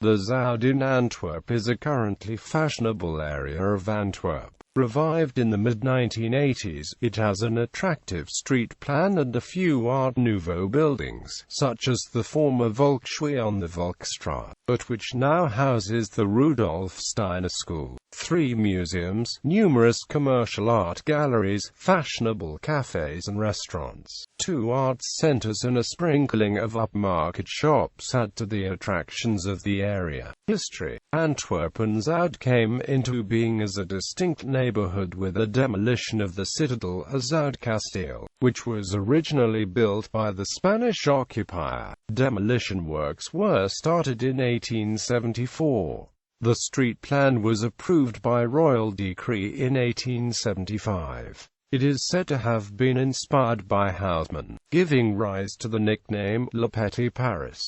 The Zuid in Antwerp is a currently fashionable area of Antwerp. Revived in the mid-1980s, it has an attractive street plan and a few Art Nouveau buildings, such as the former Volkshuis on the Volkstraat, but which now houses the Rudolf Steiner School, 3 museums, numerous commercial art galleries, fashionable cafes and restaurants, 2 arts centers and a sprinkling of upmarket shops add to the attractions of the area. History. Antwerp and Zuid came into being as a distinct neighborhood with the demolition of the citadel Zuid Castile, which was originally built by the Spanish occupier. Demolition works were started in 1874. The street plan was approved by royal decree in 1875. It is said to have been inspired by Haussmann, giving rise to the nickname Le Petit Paris.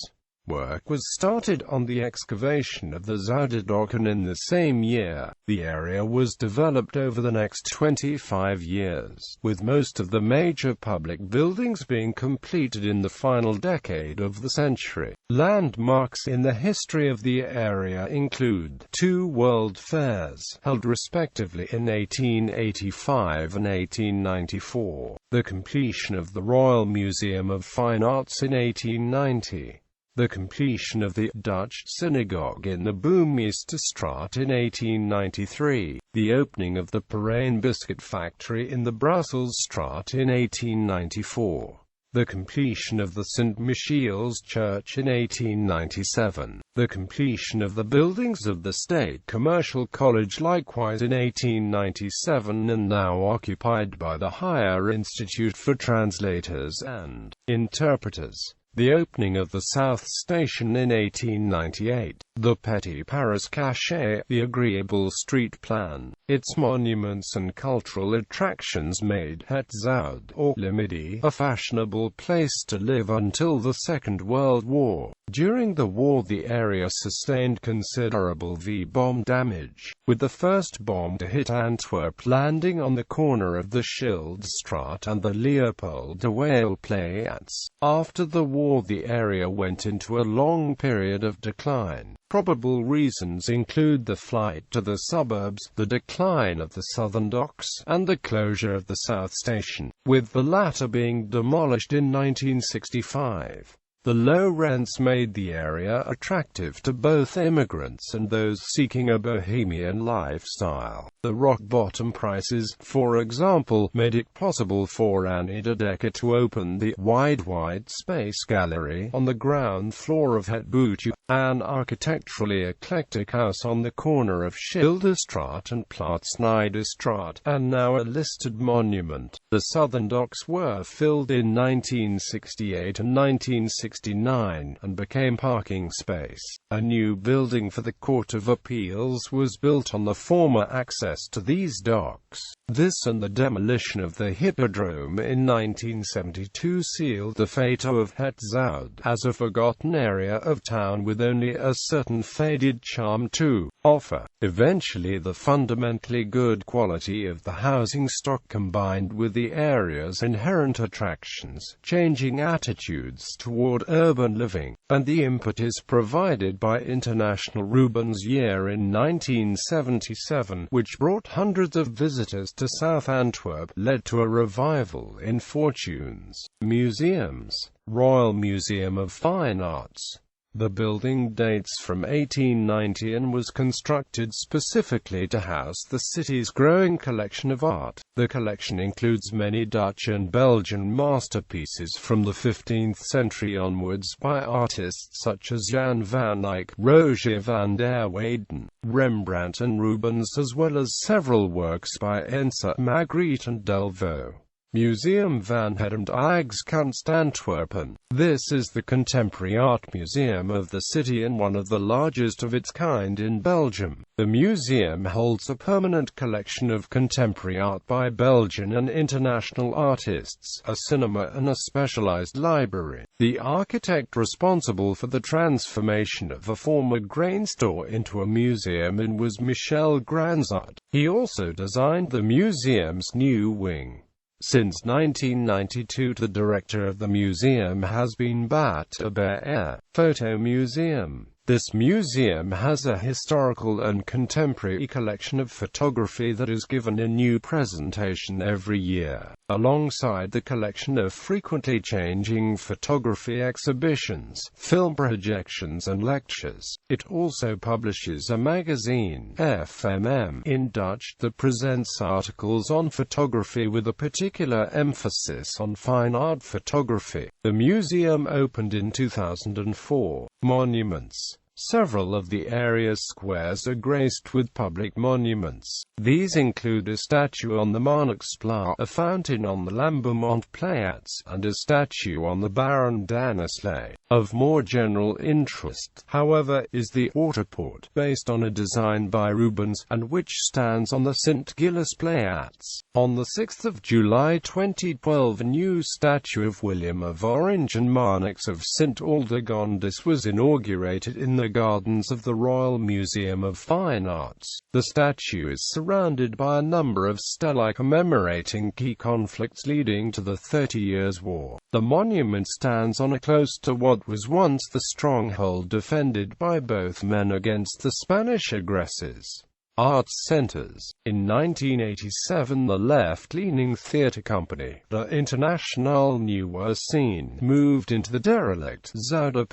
Work was started on the excavation of the Zuid dock, and in the same year, the area was developed over the next 25 years, with most of the major public buildings being completed in the final decade of the century. Landmarks in the history of the area include 2 world fairs, held respectively in 1885 and 1894, the completion of the Royal Museum of Fine Arts in 1890, the completion of the Dutch synagogue in the Volkshuis in 1893, the opening of the Perrine biscuit factory in the Brusselsstraat in 1894, the completion of the St. Michiel's Church in 1897, the completion of the buildings of the State Commercial College likewise in 1897 and now occupied by the Higher Institute for Translators and Interpreters, the opening of the South Station in 1898, the Petit Paris Cachet, the agreeable street plan, its monuments and cultural attractions made Het Zuid, or Le Midi, a fashionable place to live until the Second World War. During the war the area sustained considerable V-bomb damage, with the first bomb to hit Antwerp landing on the corner of the Schildstraat and the Leopold de Wael Platz. After the war the area went into a long period of decline. Probable reasons include the flight to the suburbs, the decline of the southern docks, and the closure of the South Station, with the latter being demolished in 1965. The low rents made the area attractive to both immigrants and those seeking a bohemian lifestyle. The rock-bottom prices, for example, made it possible for Annie de Decker to open the Wide Space Gallery on the ground floor of Het Volkshuis, an architecturally eclectic house on the corner of Schilderstraat and Plaats-Nijdestraat, and now a listed monument. The southern docks were filled in 1968 and 1969, and became parking space. A new building for the Court of Appeals was built on the former access to these docks. This and the demolition of the Hippodrome in 1972 sealed the fate of Het Zuid as a forgotten area of town with only a certain faded charm to offer. Eventually the fundamentally good quality of the housing stock combined with the area's inherent attractions, changing attitudes toward urban living, and the impetus provided by International Rubens Year in 1977, which brought hundreds of visitors to South Antwerp, led to a revival in fortunes. Museums. Royal Museum of Fine Arts. The building dates from 1890 and was constructed specifically to house the city's growing collection of art. The collection includes many Dutch and Belgian masterpieces from the 15th century onwards by artists such as Jan van Eyck, Roger van der Weyden, Rembrandt and Rubens, as well as several works by Ensor, Magritte and Delvaux. Museum van het and Eigskunst Antwerpen. This is the contemporary art museum of the city and one of the largest of its kind in Belgium. The museum holds a permanent collection of contemporary art by Belgian and international artists, a cinema and a specialized library. The architect responsible for the transformation of a former grain store into a museum was Michel Granzat. He also designed the museum's new wing. Since 1992 the director of the museum has been Bat Air Photo Museum. This museum has a historical and contemporary collection of photography that is given a new presentation every year, alongside the collection of frequently changing photography exhibitions, film projections and lectures. It also publishes a magazine, FMM, in Dutch, that presents articles on photography with a particular emphasis on fine art photography. The museum opened in 2004. Monuments. Several of the area's squares are graced with public monuments. These include a statue on the Monniksplein, a fountain on the Lambermontplatz, and a statue on the Baron Dannesley. Of more general interest, however, is the Autopoort, based on a design by Rubens, and which stands on the St. Gillisplatz. On the 6th of July 2012, a new statue of William of Orange and Marnix of St. Aldegondis was inaugurated in the gardens of the Royal Museum of Fine Arts. The statue is surrounded by a number of stelae commemorating key conflicts leading to the 30 Years' War. The monument stands on a close to what was once the stronghold defended by both men against the Spanish aggressors. Arts centers. In 1987, the left-leaning theatre company, the Internationale Nieuwe Scene, moved into the derelict Zuid.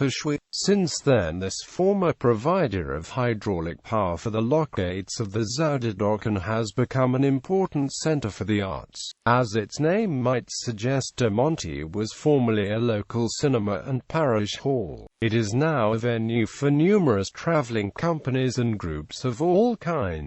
Since then, this former provider of hydraulic power for the lock gates of the Zuiderdokken has become an important center for the arts. As its name might suggest, De Monte was formerly a local cinema and parish hall. It is now a venue for numerous traveling companies and groups of all kinds.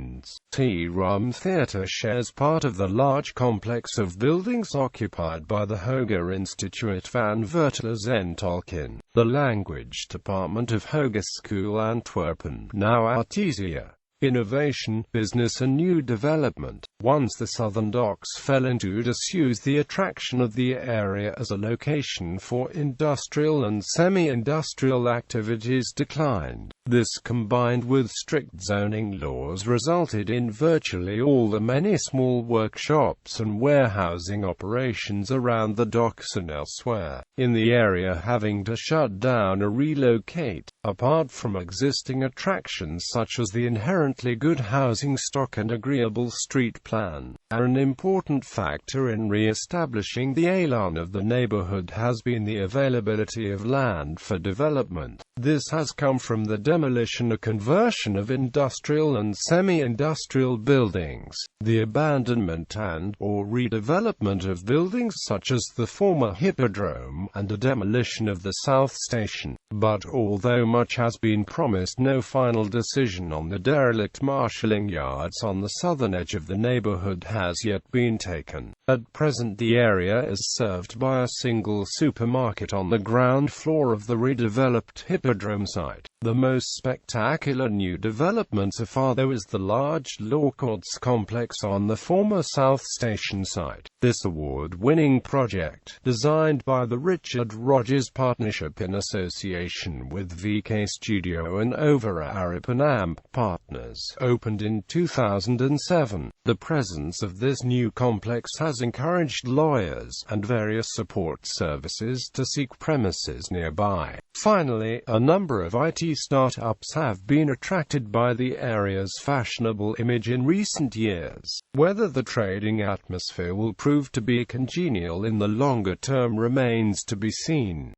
T-Rum Theatre shares part of the large complex of buildings occupied by the Hoger Instituut van Vertalersentolken, the language department of Hogeschool Antwerpen, now Artesia. Innovation, business and new development. Once the southern docks fell into disuse, the attraction of the area as a location for industrial and semi-industrial activities declined. This, combined with strict zoning laws, resulted in virtually all the many small workshops and warehousing operations around the docks and elsewhere in the area having to shut down or relocate. Apart from existing attractions such as the inherently good housing stock and agreeable street plan, an important factor in re-establishing the élan of the neighborhood has been the availability of land for development. This has come from the demolition or conversion of industrial and semi-industrial buildings, the abandonment and/or redevelopment of buildings such as the former Hippodrome, and the demolition of the South Station. But although much has been promised, no final decision on the derelict marshalling yards on the southern edge of the neighborhood has yet been taken. At present, the area is served by a single supermarket on the ground floor of the redeveloped Hippodrome site. The most spectacular new development so far, though, is the large Lourcourts complex on the former South Station site. This award-winning project, designed by the Richard Rogers Partnership in association with VK Studio and Overarip and AMP Partners, opened in 2007. The presence of this new complex has encouraged lawyers and various support services to seek premises nearby. Finally, a number of IT startups have been attracted by the area's fashionable image in recent years. Whether the trading atmosphere will prove to be congenial in the longer term remains to be seen.